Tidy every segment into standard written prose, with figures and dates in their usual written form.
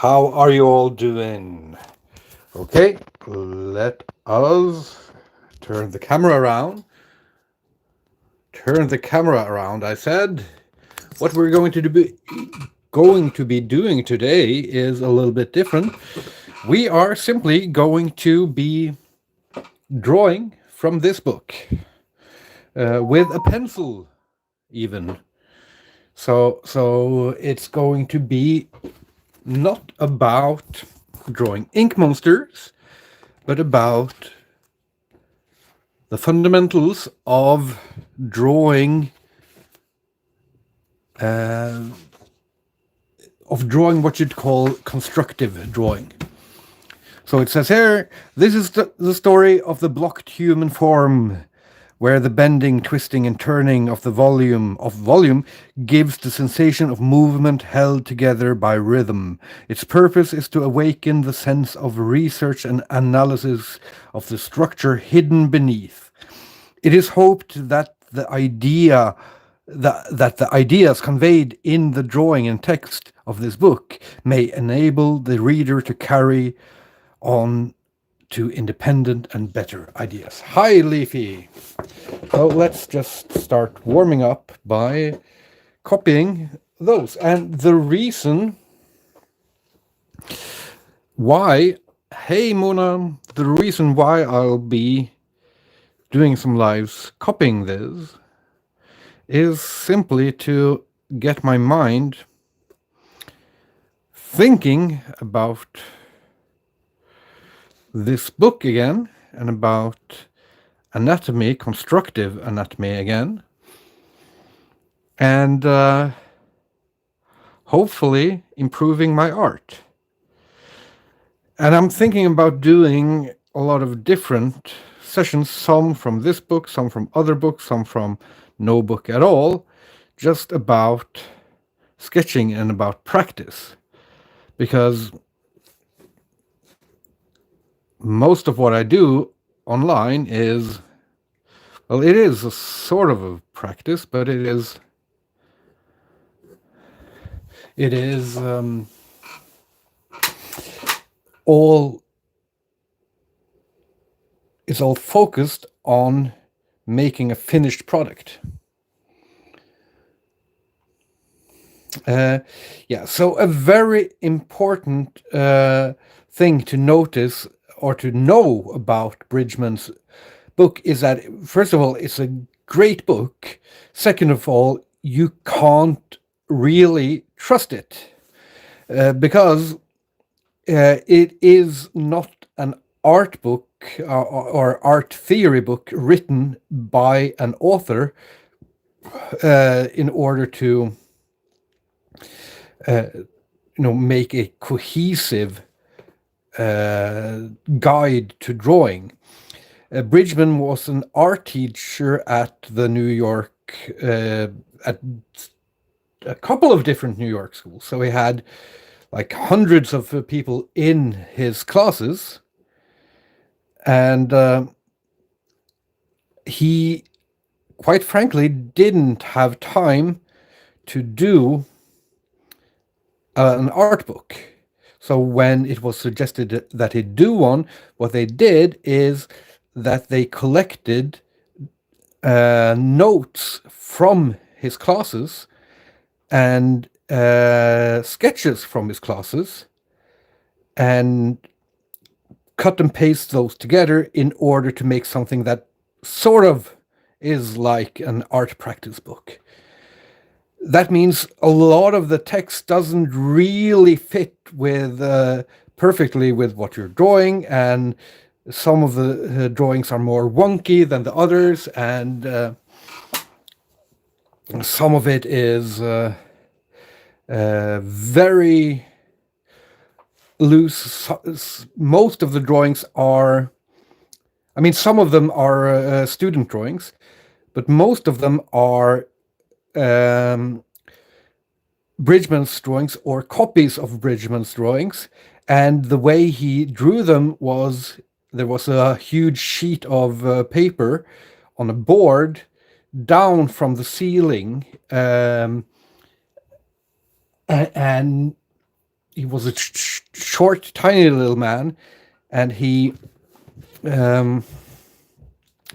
How are you all doing? Okay, let us turn the camera around. Turn the camera around, I said. What we're going to be doing today is a little bit different. We are simply going to be drawing from this book with a pencil, even. So it's going to be not about drawing ink monsters, but about the fundamentals drawing uh, of drawing what you'd call constructive drawing. So it says here, this is the story of the blocked human form, where the bending, twisting, and turning of the volume gives the sensation of movement held together by rhythm. Its purpose is to awaken the sense of research and analysis of the structure hidden beneath. It is hoped that the ideas conveyed in the drawing and text of this book may enable the reader to carry on to independent and better ideas. Hi, Leafy. So let's just start warming up by copying those. And the reason why, hey Mona, the reason why I'll be doing some lives copying this is simply to get my mind thinking about this book again and about anatomy, constructive anatomy again, and hopefully improving my art. And I'm thinking about doing a lot of different sessions, some from this book, some from other books, some from no book at all, just about sketching and about practice. Because most of what I do online is, well, it is a sort of a practice, but it's all focused on making a finished product. So a very important thing to notice or to know about Bridgman's book is that, first of all, it's a great book. Second of all, you can't really trust it because it is not an art book or art theory book written by an author in order to make a cohesive guide to drawing. Bridgman was an art teacher at the New York, at a couple of different New York schools. So he had like hundreds of people in his classes, and he, quite frankly, didn't have time to do an art book. So when it was suggested that he do one, what they did is that they collected notes from his classes and sketches from his classes and cut and paste those together in order to make something that sort of is like an art practice book. That means a lot of the text doesn't really fit with perfectly with what you're drawing, and some of the drawings are more wonky than the others, and some of it is very loose. Most of the drawings are, I mean, some of them are student drawings, but most of them are Bridgman's drawings or copies of Bridgman's drawings. And the way he drew them was, there was a huge sheet of paper on a board down from the ceiling, and was a short, tiny little man, and he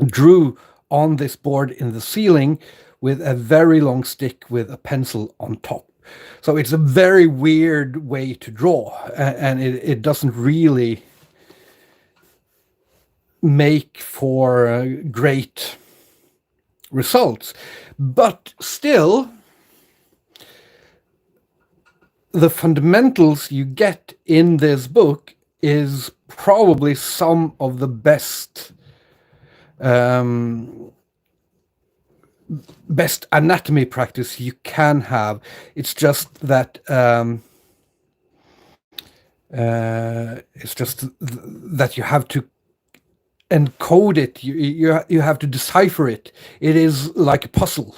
drew on this board in the ceiling with a very long stick with a pencil on top. So it's a very weird way to draw, and it doesn't really make for great results. But still, the fundamentals you get in this book is probably some of the best anatomy practice you can have. It's just that you have to encode it. You have to decipher it. It is like a puzzle.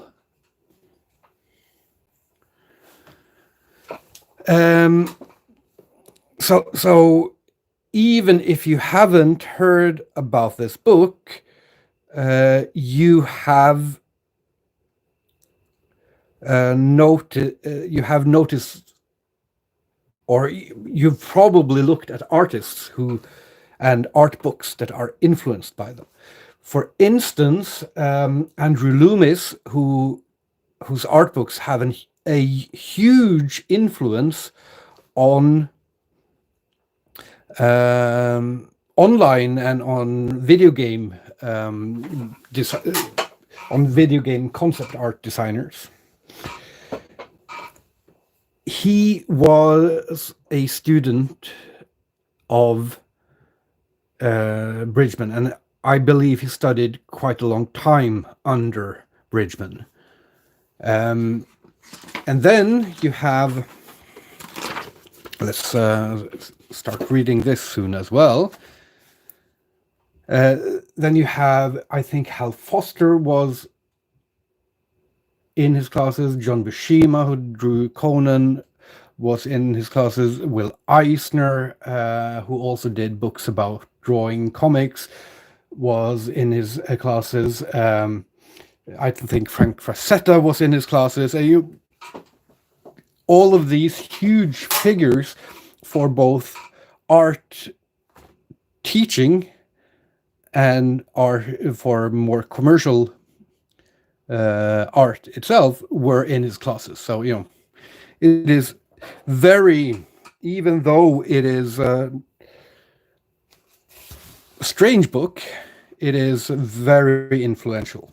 So even if you haven't heard about this book, you have noticed, or you've probably looked at artists and art books that are influenced by them. For instance, Andrew Loomis, whose art books have a huge influence on online and on video game concept art designers. He was a student of Bridgman, and I believe he studied quite a long time under Bridgman. And then you have, let's start reading this soon as well. Then you have, I think Hal Foster was in his classes. John Buscema, who drew Conan, was in his classes. Will Eisner, who also did books about drawing comics, was in his classes. I think Frank Frazetta was in his classes. All of these huge figures for both art teaching and art for more commercial art itself were in his classes. So, it is very, even though it is a strange book, it is very influential.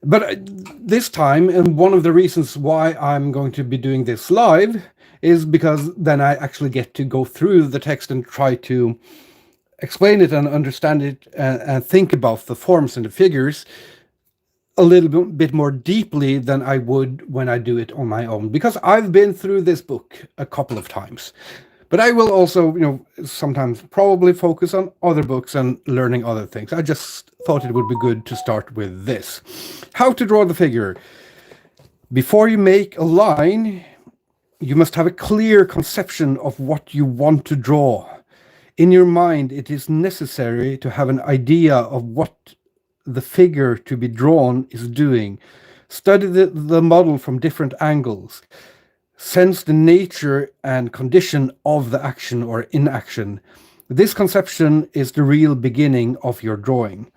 But this time, and one of the reasons why I'm going to be doing this live is because then I actually get to go through the text and try to explain it and understand it and think about the forms and the figures a little bit more deeply than I would when I do it on my own, because I've been through this book a couple of times. But I will also, sometimes probably focus on other books and learning other things. I just thought it would be good to start with this. How to draw the figure. Before you make a line, you must have a clear conception of what you want to draw. In your mind, it is necessary to have an idea of what the figure to be drawn is doing. Study the model from different angles. Sense the nature and condition of the action or inaction. This conception is the real beginning of your drawing.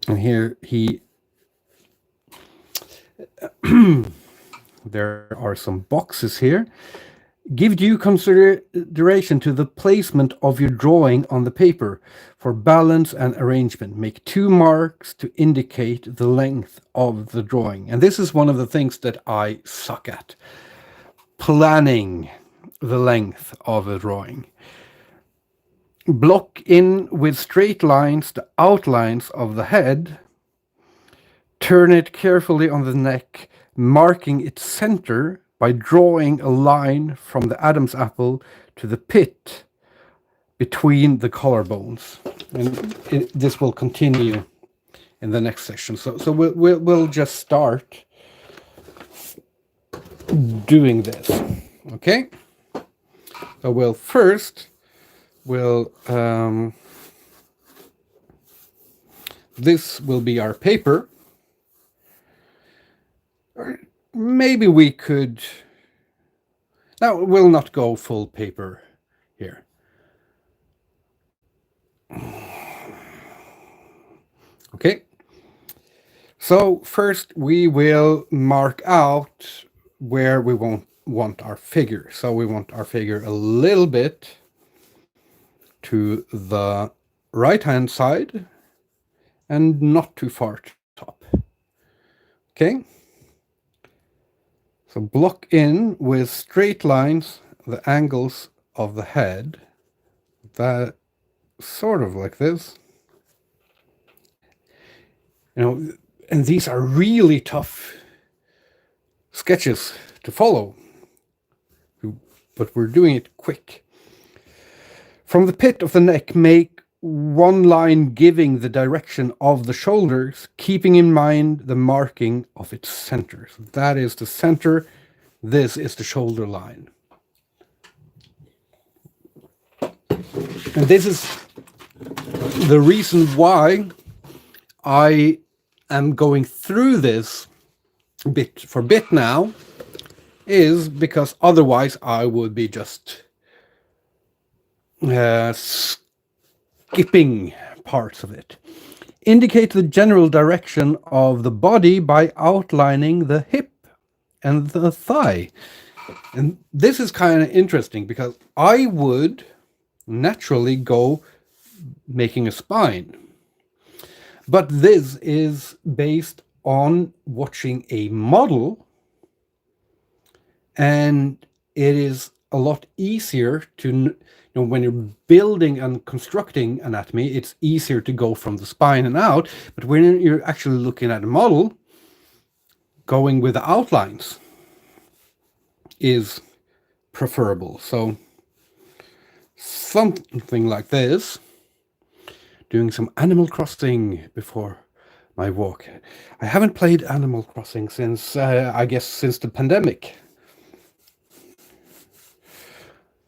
And here there are some boxes here. Give due consideration to the placement of your drawing on the paper for balance and arrangement. Make 2 marks to indicate the length of the drawing. And this is one of the things that I suck at. Planning the length of a drawing. Block in with straight lines the outlines of the head. Turn it carefully on the neck, marking its center by drawing a line from the Adam's apple to the pit between the collarbones. And this will continue in the next session. So we'll just start doing this. Okay. So this will be our paper. Maybe we could Now, we'll not go full paper here. Okay. So first we will mark out where we want our figure. So we want our figure a little bit to the right-hand side and not too far to the top. Okay. So block in with straight lines the angles of the head. That sort of like this. You know, and these are really tough sketches to follow, but we're doing it quick. From the pit of the neck, make one line giving the direction of the shoulders, keeping in mind the marking of its center. So that is the center. This is the shoulder line. And this is the reason why I am going through this bit for bit now, is because otherwise I would be just skipping parts of it. Indicate the general direction of the body by outlining the hip and the thigh. And this is kind of interesting because I would naturally go making a spine. But this is based on watching a model, and it is a lot easier to, you know, when you're building and constructing anatomy, it's easier to go from the spine and out. But when you're actually looking at a model, going with the outlines is preferable. So something like this, doing some Animal Crossing before my walk. I haven't played Animal Crossing since, I guess, since the pandemic.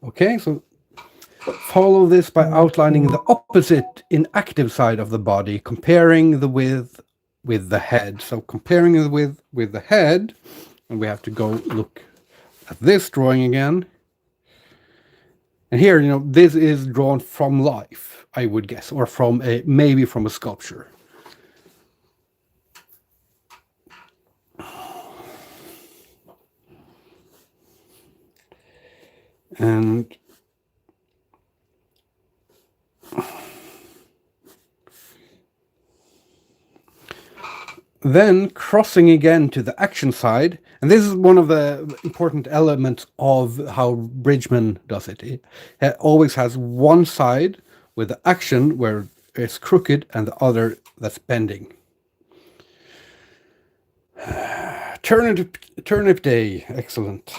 Okay, so follow this by outlining the opposite inactive side of the body, comparing the width with the head. So comparing the width with the head, and we have to go look at this drawing again. And here, you know, this is drawn from life, I would guess, or from a, maybe from a sculpture. And then crossing again to the action side, and this is one of the important elements of how Bridgman does it. It always has one side with the action where it's crooked and the other that's bending. Turnip day, excellent.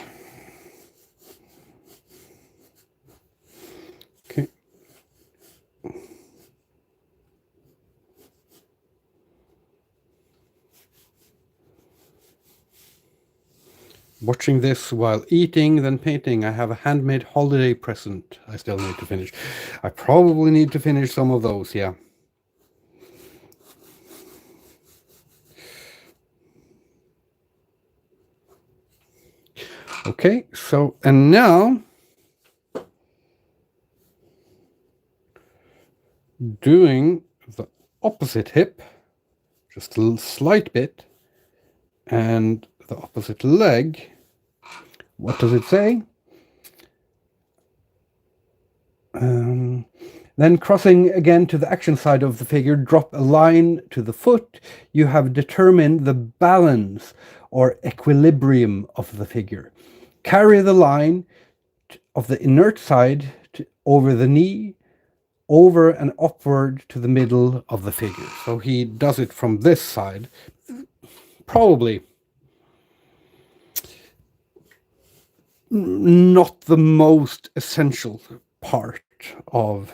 Okay. Watching this while eating, then painting. I have a handmade holiday present I still need to finish. I probably need to finish some of those, yeah. Okay, so, and now doing the opposite hip, just a slight bit, and the opposite leg. What does it say? Then crossing again to the action side of the figure, drop a line to the foot. You have determined the balance or equilibrium of the figure. Carry the line of the inert side over the knee, over and upward to the middle of the figure. So he does it from this side. Probably not the most essential part of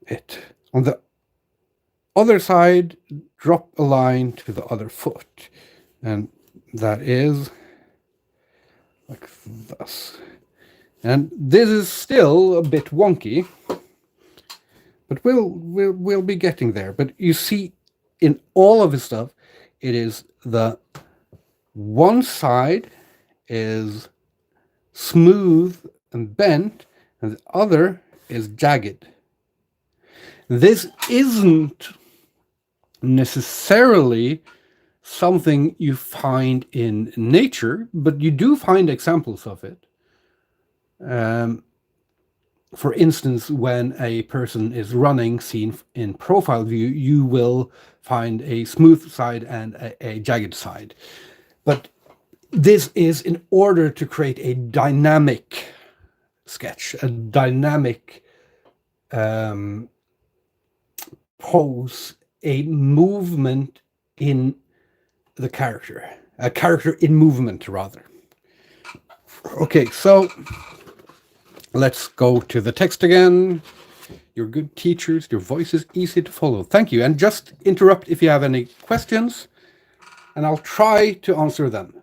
it. On the other side, drop a line to the other foot, and that is like this. And this is still a bit wonky, but we'll be getting there. But you see, in all of his stuff, it is the one side is smooth and bent, and the other is jagged. This isn't necessarily something you find in nature, but you do find examples of it. For instance, when a person is running seen in profile view, you will find a smooth side and a jagged side. But this is in order to create a dynamic sketch, a dynamic pose, a movement in the character, a character in movement, rather. Okay, so let's go to the text again. You're good teachers. Your voice is easy to follow. Thank you. And just interrupt if you have any questions, and I'll try to answer them.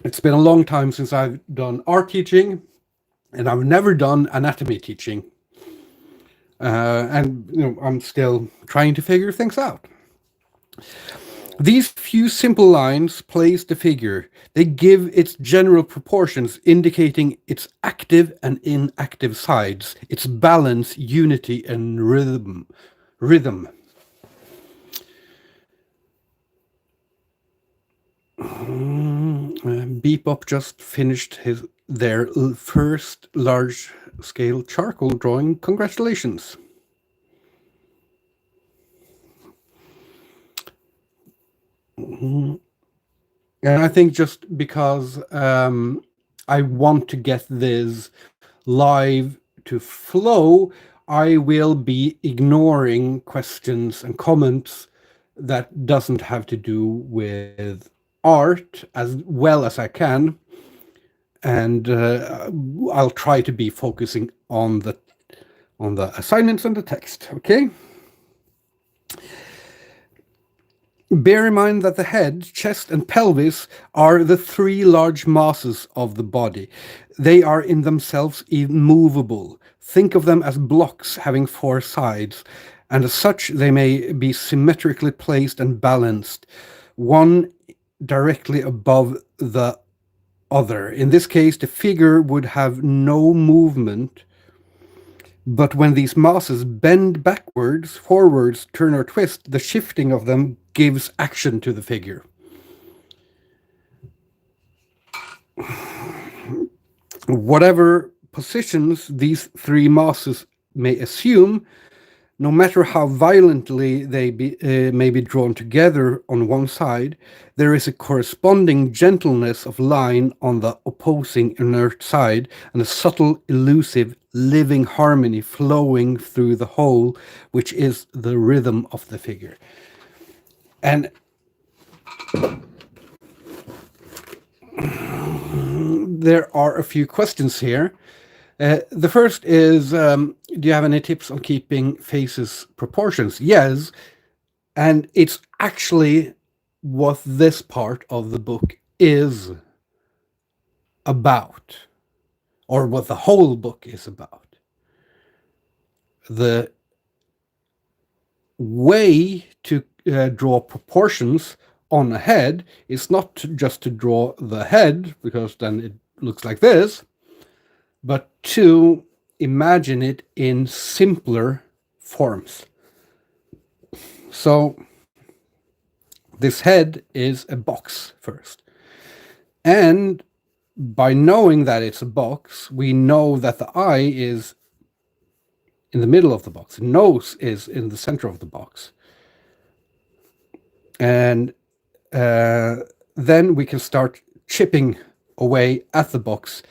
It's been a long time since I've done art teaching, and I've never done anatomy teaching. And I'm still trying to figure things out. These few simple lines place the figure. They give its general proportions, indicating its active and inactive sides, its balance, unity, and rhythm. Bebop just finished their first large-scale charcoal drawing. Congratulations. And I think just because I want to get this live to flow, I will be ignoring questions and comments that doesn't have to do with art as well as I can. And I'll try to be focusing on the assignments and the text, okay? Bear in mind that the head, chest, and pelvis are the three large masses of the body. They are in themselves immovable. Think of them as blocks having four sides, and as such they may be symmetrically placed and balanced, one directly above the other. In this case, the figure would have no movement, but when these masses bend backwards, forwards, turn or twist, the shifting of them gives action to the figure. Whatever positions these three masses may assume, no matter how violently they may be drawn together on one side, there is a corresponding gentleness of line on the opposing inert side, and a subtle, elusive, living harmony flowing through the whole, which is the rhythm of the figure. And there are a few questions here. The first is, do you have any tips on keeping faces proportions? Yes, and it's actually what this part of the book is about, or what the whole book is about. The way to draw proportions on a head is not just to draw the head, because then it looks like this, but to imagine it in simpler forms. So this head is a box first. And by knowing that it's a box, we know that the eye is in the middle of the box. The nose is in the center of the box. And then we can start chipping away at the box,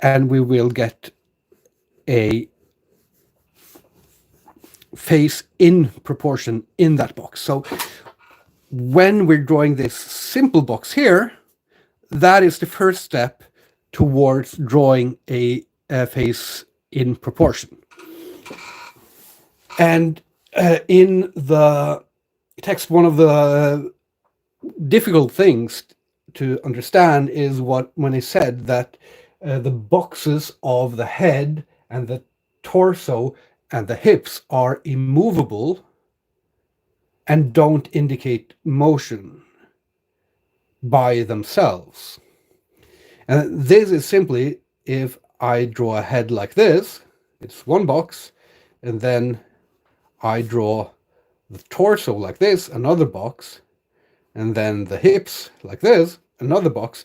and we will get a face in proportion in that box. So when we're drawing this simple box here, that is the first step towards drawing a face in proportion. And in the text, one of the difficult things to understand is when I said that the boxes of the head and the torso and the hips are immovable and don't indicate motion. by themselves. And this is simply if I draw a head like this, it's one box, and then I draw the torso like this, another box, and then the hips like this, another box,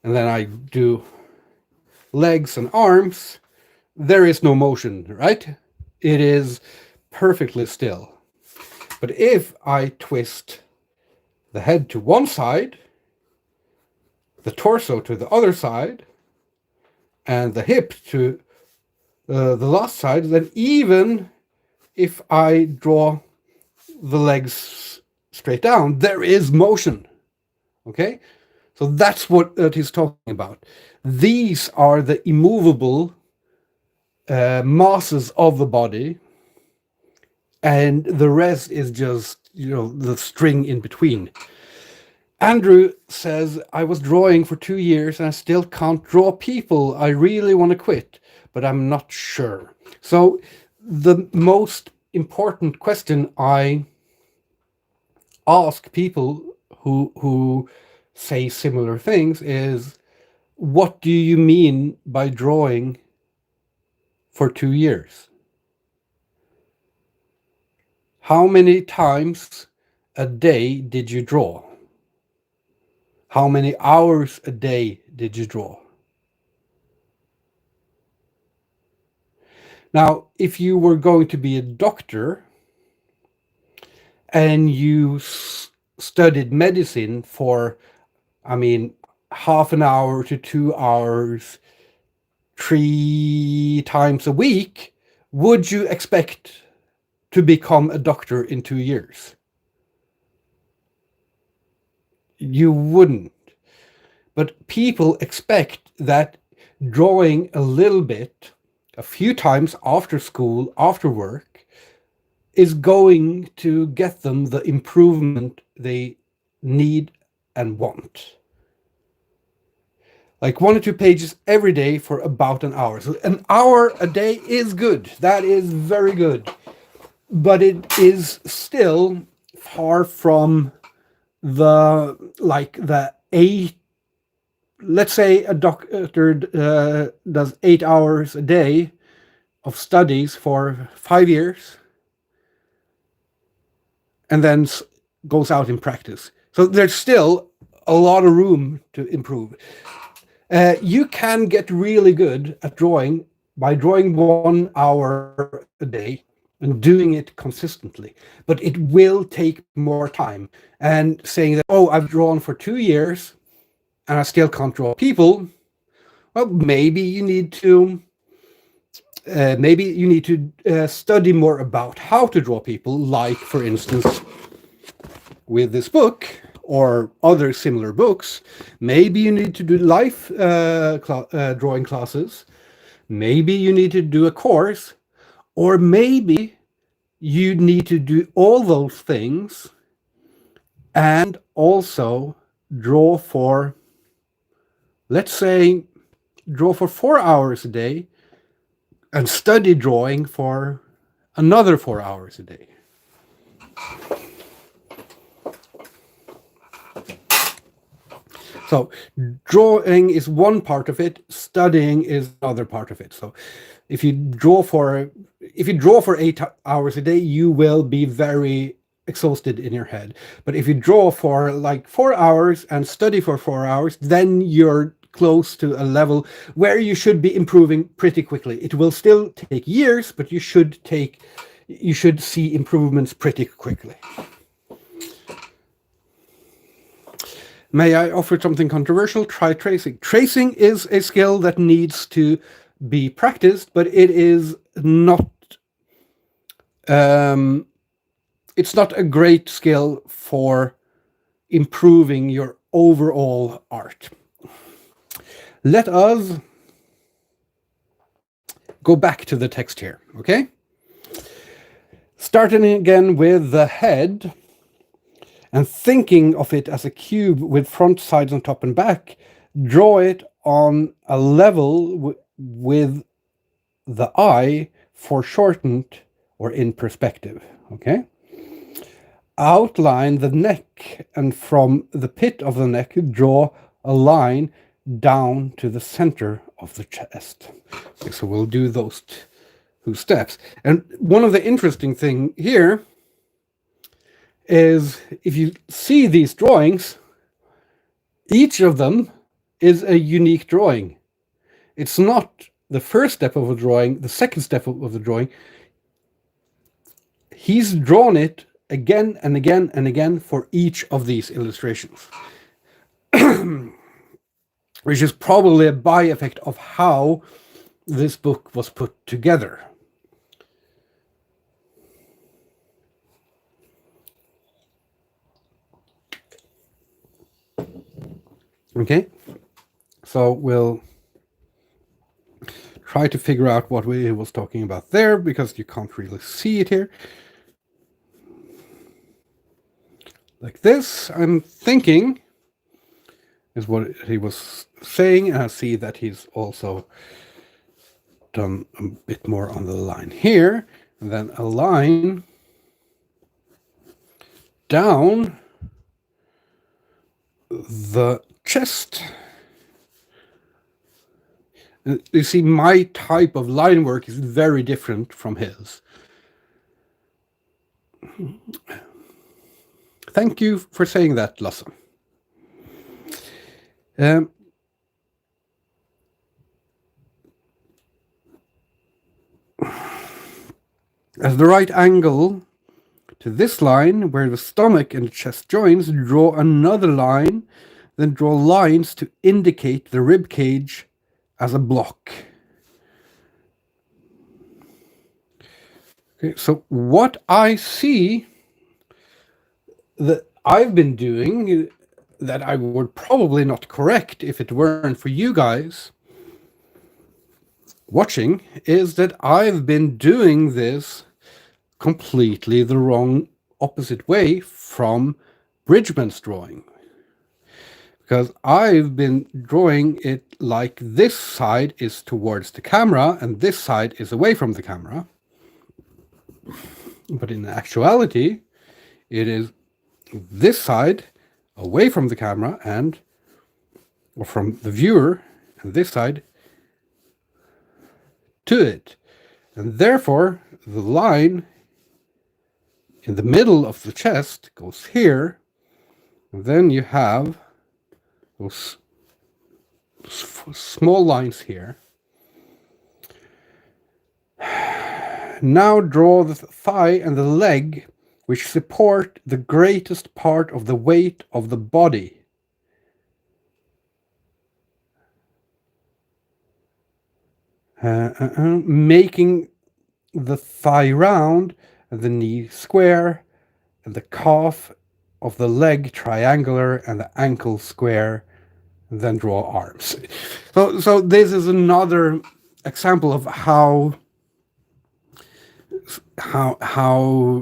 and then I do legs and arms, there is no motion, right? It is perfectly still. But if I twist the head to one side, the torso to the other side, and the hip to the last side, then even if I draw the legs straight down, there is motion. Okay? So that's what he's talking about. These are the immovable masses of the body, and the rest is just, the string in between. Andrew says, I was drawing for 2 years and I still can't draw people. I really want to quit, but I'm not sure. So the most important question I ask people who say similar things is, what do you mean by drawing for 2 years? How many times a day did you draw? How many hours a day did you draw? Now, if you were going to be a doctor and you studied medicine for, half an hour to 2 hours, 3 times a week, would you expect to become a doctor in 2 years? You wouldn't. But people expect that drawing a little bit, a few times after school, after work, is going to get them the improvement they need and want. Like 1 or 2 pages every day for about an hour. So an hour a day is good. That is very good. But it is still far from the 8. Let's say a doctor does 8 hours a day of studies for 5 years and then goes out in practice. So there's still a lot of room to improve. You can get really good at drawing by drawing 1 hour a day and doing it consistently, but it will take more time. And saying that, I've drawn for 2 years and I still can't draw people, well, maybe you need to study more about how to draw people, like, for instance, with this book or other similar books. Maybe you need to do life drawing classes. Maybe you need to do a course, or maybe you need to do all those things and also draw for, let's say, draw for 4 hours a day and study drawing for another 4 hours a day. So drawing is one part of it, studying is another part of it. So if you draw for 8 hours a day, you will be very exhausted in your head. But if you draw for 4 hours and study for 4 hours, then you're close to a level where you should be improving pretty quickly. It will still take years, but you should see improvements pretty quickly. May I offer something controversial? Try tracing. Tracing is a skill that needs to be practiced, but it is not it's not a great skill for improving your overall art. Let us go back to the text here, okay? Starting again with the head and thinking of it as a cube with front, sides, and top and back, draw it on a level with the eye foreshortened or in perspective, okay? outline the neck, and from the pit of the neck draw a line down to the center of the chest. Okay, so we'll do those two steps. And one of the interesting thing here is if you see these drawings, each of them is a unique drawing. It's not the first step of a drawing, the second step of the drawing. He's drawn it again and again and again for each of these illustrations, which is probably a by-effect of how this book was put together. Okay, so we'll try to figure out what we was talking about there, because you can't really see it here. Like this, I'm thinking, is what he was saying, and I see that he's also done a bit more on the line here, and then a line down the chest. You see, my type of line work is very different from his. Thank you for saying that, Lasse. As the right angle to this line, where the stomach and the chest joins, draw another line, then draw lines to indicate the rib cage as a block. Okay, so what I see that I've been doing, that I would probably not correct if it weren't for you guys watching, is that I've been doing this completely the wrong opposite way from Bridgman's drawing. Because I've been drawing it like this side is towards the camera and this side is away from the camera. But in actuality, it is this side away from the camera or from the viewer, and this side to it. And therefore, the line in the middle of the chest goes here, and then you have those small lines here. Now draw the thigh and the leg, which support the greatest part of the weight of the body. Making the thigh round, and the knee square, and the calf of the leg triangular, and the ankle square, and then draw arms. So this is another example of how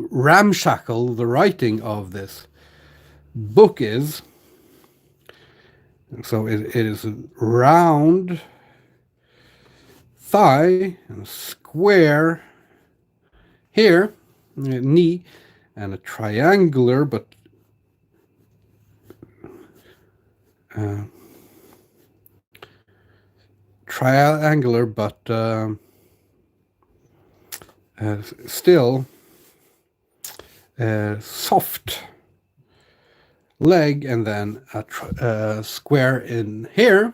ramshackle the writing of this book is. So it is a round thigh and a square here, knee, and a triangular but still soft leg, and then a square in here.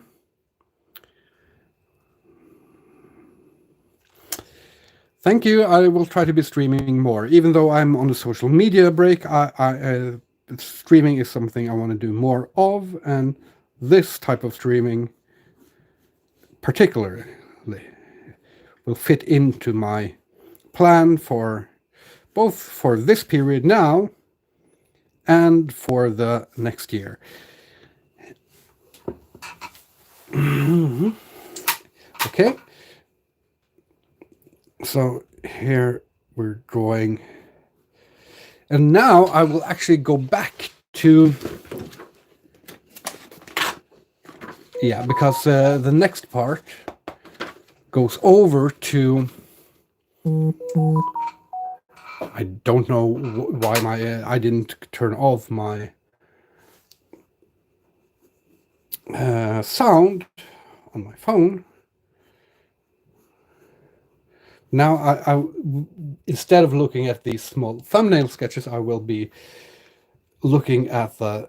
Thank you. I will try to be streaming more, even though I'm on a social media break. Streaming is something I want to do more of, and this type of streaming particularly will fit into my plan for both for this period now and for the next year. Okay, so here we're drawing, and now I will actually go back to because the next part goes over to I don't know why I didn't turn off my sound on my phone. Now, instead of looking at these small thumbnail sketches, I will be looking at the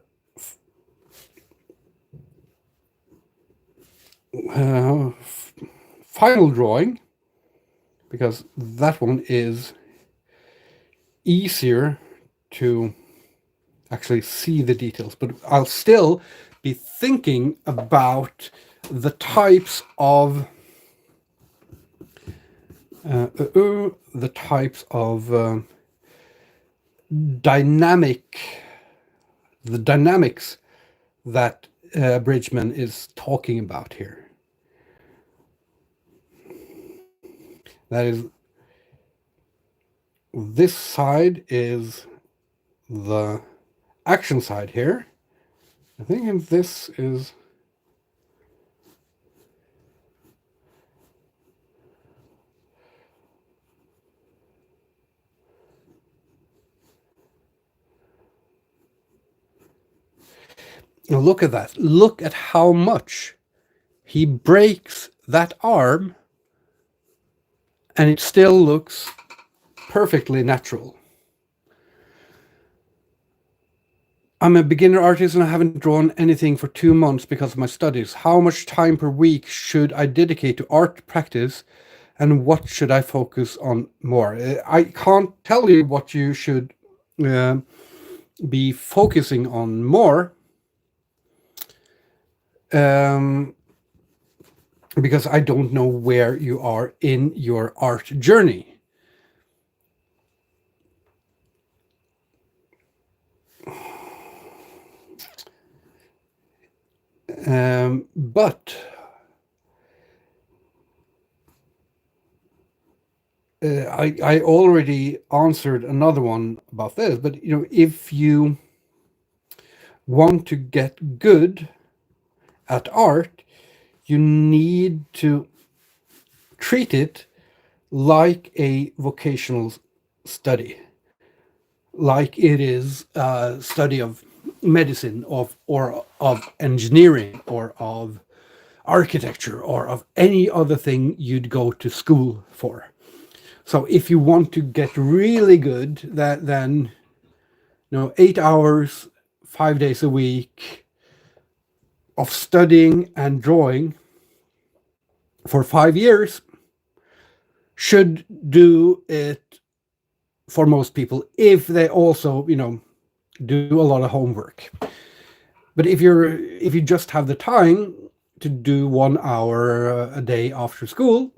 final drawing, because that one is easier to actually see the details. But I'll still be thinking about the types of dynamics that Bridgman is talking about here. That is, this side is the action side here. I think this is now look at that. Look at how much he breaks that arm and it still looks perfectly natural. I'm a beginner artist and I haven't drawn anything for 2 months because of my studies. How much time per week should I dedicate to art practice and what should I focus on more? I can't tell you what you should be focusing on more, because I don't know where you are in your art journey. But I already answered another one about this, but if you want to get good at art, you need to treat it like a vocational study, like it is a study of medicine, or of engineering, or of architecture, or of any other thing you'd go to school for. So if you want to get really good, then 8 hours, 5 days a week of studying and drawing for 5 years should do it for most people, if they also do a lot of homework. But if you just have the time to do 1 hour a day after school,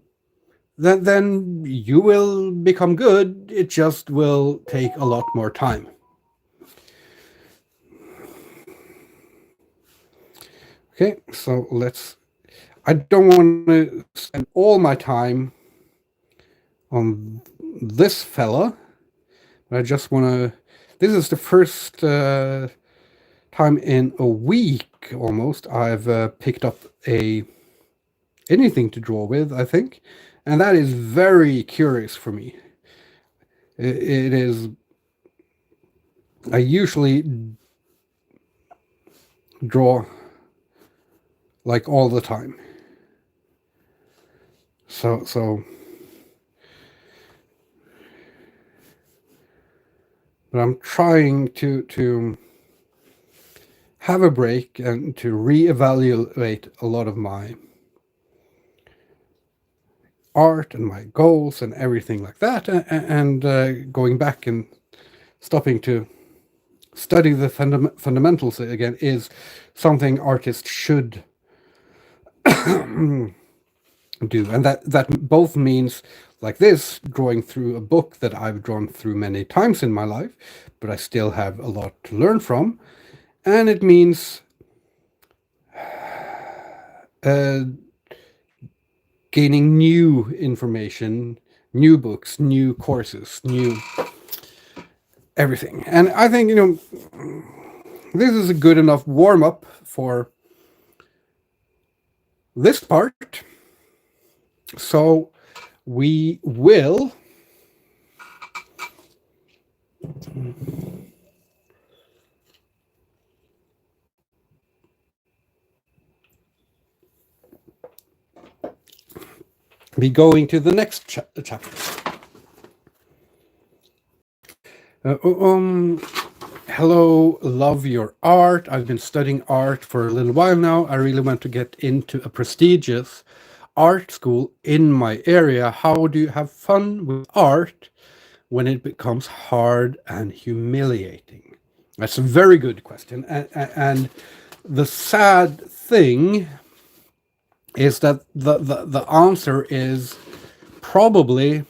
then you will become good. It just will take a lot more time. Okay, so I don't want to spend all my time on this fella, but I just want to. This is the first time in a week almost I've picked up anything to draw with, I think, and that is very curious for me. It is. I usually draw like all the time. So but I'm trying to have a break and to reevaluate a lot of my art and my goals and everything like that, and going back and stopping to study the fundamentals again is something artists should do. And that both means, like this, drawing through a book that I've drawn through many times in my life, but I still have a lot to learn from. And it means gaining new information, new books, new courses, new everything. And I think, this is a good enough warm-up for this part. So we will be going to the next chapter. Hello, love your art. I've been studying art for a little while now. I really want to get into a prestigious art school in my area. How do you have fun with art when it becomes hard and humiliating? That's a very good question. And the sad thing is that the answer is probably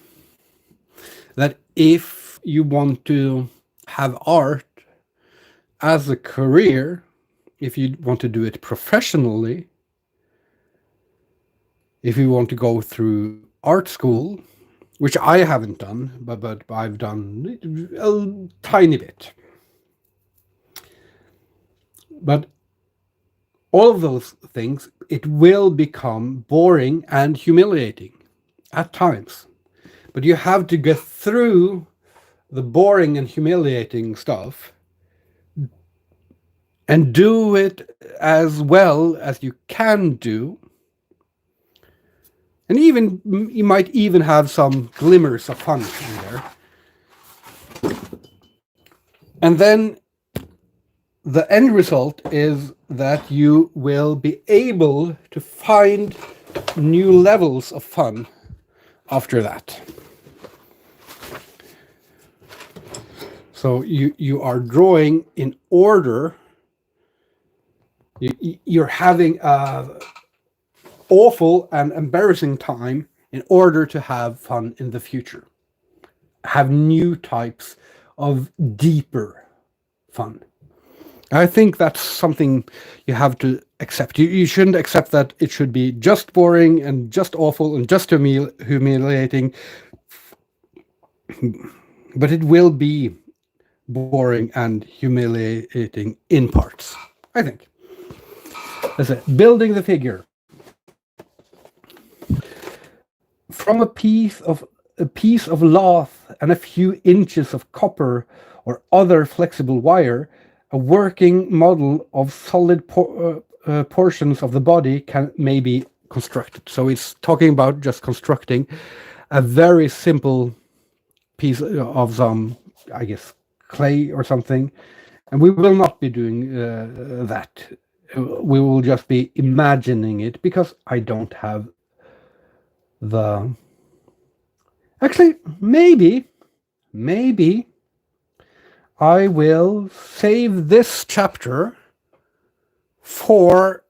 that if you want to have art as a career, if you want to do it professionally, if you want to go through art school, which I haven't done, but I've done a tiny bit. But all of those things, it will become boring and humiliating at times. But you have to get through the boring and humiliating stuff and do it as well as you can do. And even you might even have some glimmers of fun in there. And then the end result is that you will be able to find new levels of fun after that. So you are drawing in order. You're having a awful and embarrassing time in order to have fun in the future. Have new types of deeper fun. I think that's something you have to accept. You shouldn't accept that it should be just boring and just awful and just humiliating. But it will be boring and humiliating in parts, I think. That's it. Building the figure. From a piece of lath and a few inches of copper or other flexible wire, a working model of solid portions of the body may be constructed. So it's talking about just constructing a very simple piece of some, I guess, clay or something. And we will not be doing that. We will just be imagining it because I don't have the... Actually, maybe I will save this chapter for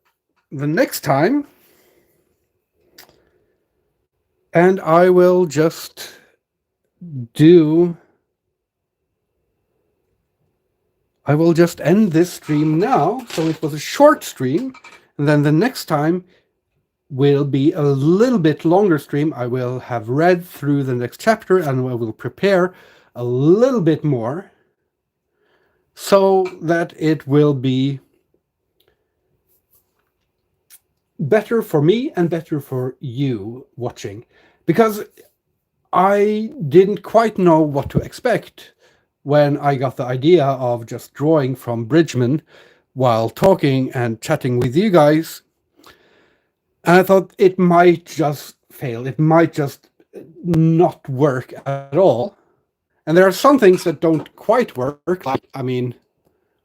the next time, and I will just end this stream now. So it was a short stream, and then the next time will be a little bit longer stream. I will have read through the next chapter and I will prepare a little bit more so that it will be better for me and better for you watching, because I didn't quite know what to expect when I got the idea of just drawing from Bridgman while talking and chatting with you guys. And I thought it might just fail. It might just not work at all. And there are some things that don't quite work. Like, I mean,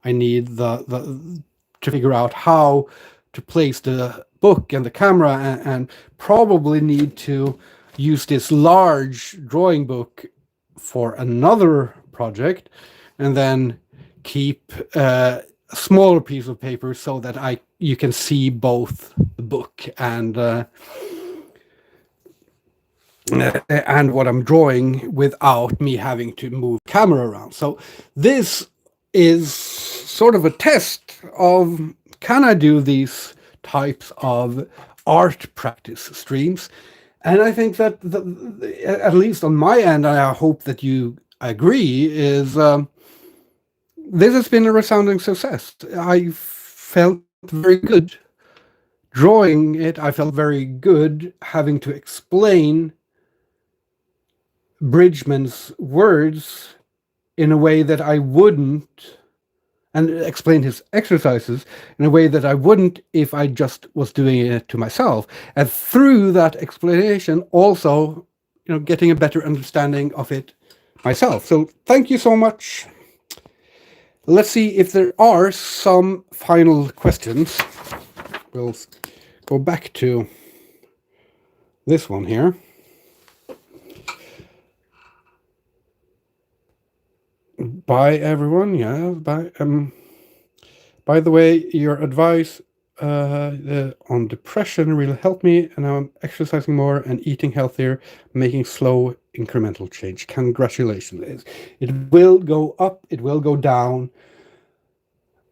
I need to figure out how to place the book and the camera, and probably need to use this large drawing book for another project, and then keep a smaller piece of paper so that you can see both the book and what I'm drawing without me having to move the camera around. So this is sort of a test of, can I do these types of art practice streams? And I think that at least on my end, I hope that you agree, is this has been a resounding success. I felt very good drawing it. I felt very good having to explain Bridgman's words in a way that I wouldn't, and explain his exercises in a way that I wouldn't if I just was doing it to myself. And through that explanation, also, getting a better understanding of it myself. So thank you so much. Let's see if there are some final questions. We'll go back to this one here. Bye, everyone. Yeah, bye. By the way, your advice on depression really helped me, and I'm exercising more and eating healthier, making slow incremental change. Congratulations. It will go up, it will go down.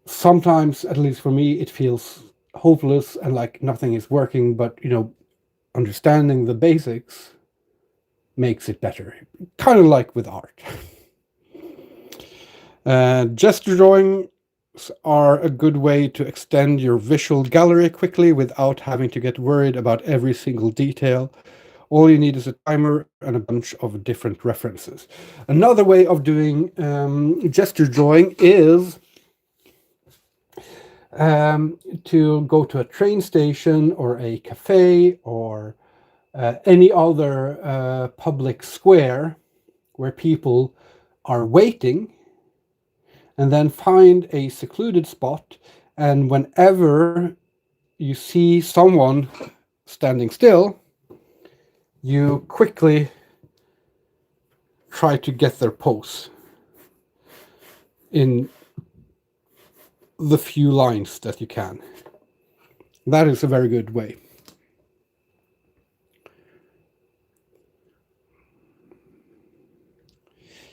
Sometimes, at least for me, it feels hopeless and like nothing is working, but understanding the basics makes it better. Kind of like with art. Gesture drawing are a good way to extend your visual gallery quickly without having to get worried about every single detail. All you need is a timer and a bunch of different references. Another way of doing gesture drawing is to go to a train station or a cafe or any other public square where people are waiting, and then find a secluded spot, and whenever you see someone standing still, you quickly try to get their pose in the few lines that you can. That is a very good way.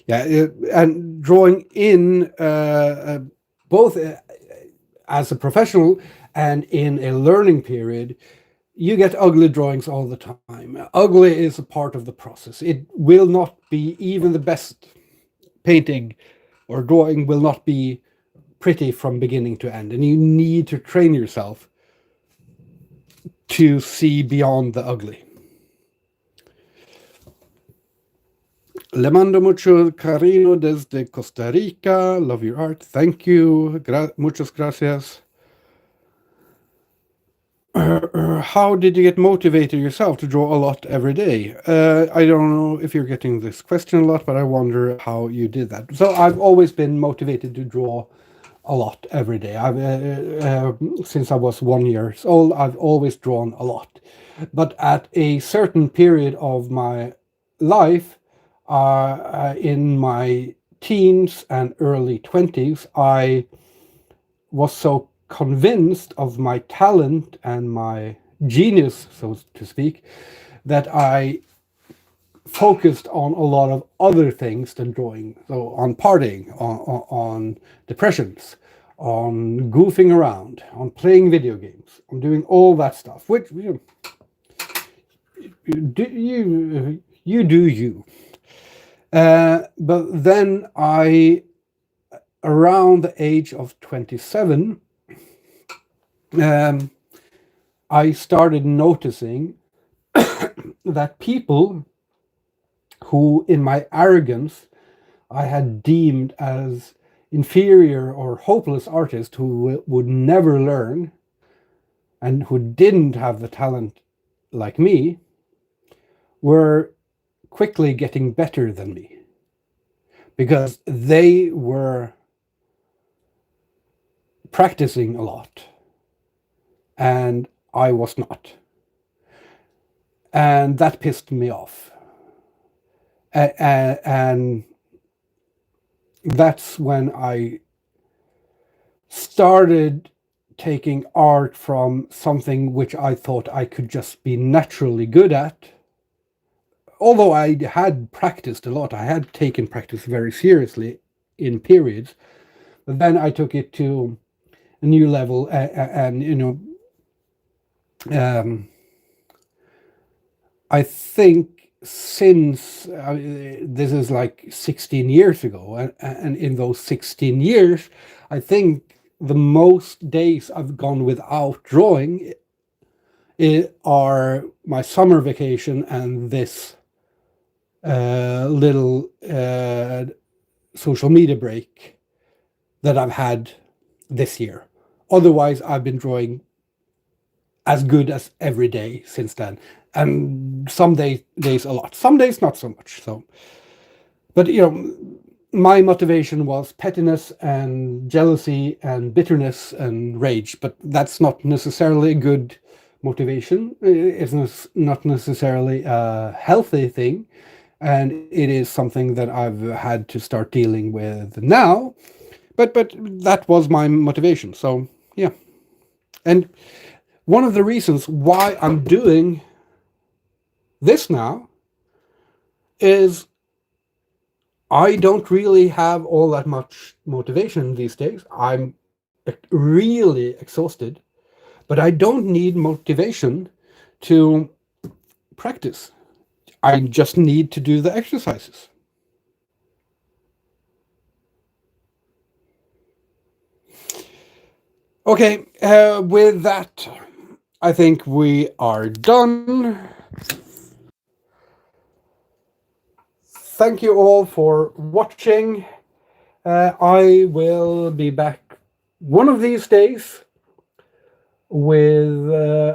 Yeah, and drawing in both as a professional and in a learning period, you get ugly drawings all the time. Ugly is a part of the process. It will not be, even the best painting or drawing will not be pretty from beginning to end, and you need to train yourself to see beyond the ugly. Le mando mucho cariño desde Costa Rica. Love your art. Thank you. Muchas gracias. How did you get motivated yourself to draw a lot every day? I don't know if you're getting this question a lot, but I wonder how you did that. So I've always been motivated to draw a lot every day. Since I was 1 year old, I've always drawn a lot. But at a certain period of my life, in my teens and early 20s, I was so convinced of my talent and my genius, so to speak, that I focused on a lot of other things than drawing. So on partying, on depressions, on goofing around, on playing video games, on doing all that stuff, which you do you. But then around the age of 27, I started noticing that people who, in my arrogance, I had deemed as inferior or hopeless artists who would never learn and who didn't have the talent like me, were quickly getting better than me because they were practicing a lot and I was not. And that pissed me off. And that's when I started taking art from something which I thought I could just be naturally good at. Although I had practiced a lot, I had taken practice very seriously in periods, but then I took it to a new level, and I think since this is like 16 years ago, and in those 16 years, I think the most days I've gone without drawing are my summer vacation and this little social media break that I've had this year. Otherwise, I've been drawing as good as every day since then, and some days a lot, some days not so much. So, but my motivation was pettiness and jealousy and bitterness and rage, but that's not necessarily a good motivation. It's not necessarily a healthy thing, and it is something that I've had to start dealing with now. But that was my motivation. So yeah, and one of the reasons why I'm doing this now is I don't really have all that much motivation these days. I'm really exhausted, but I don't need motivation to practice. I just need to do the exercises. Okay, with that, I think we are done. Thank you all for watching. I will be back one of these days with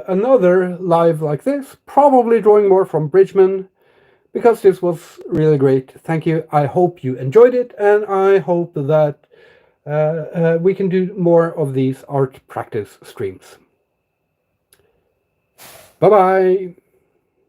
another live like this, probably drawing more from Bridgman, because this was really great. Thank you. I hope you enjoyed it, and I hope that we can do more of these art practice streams. Bye-bye.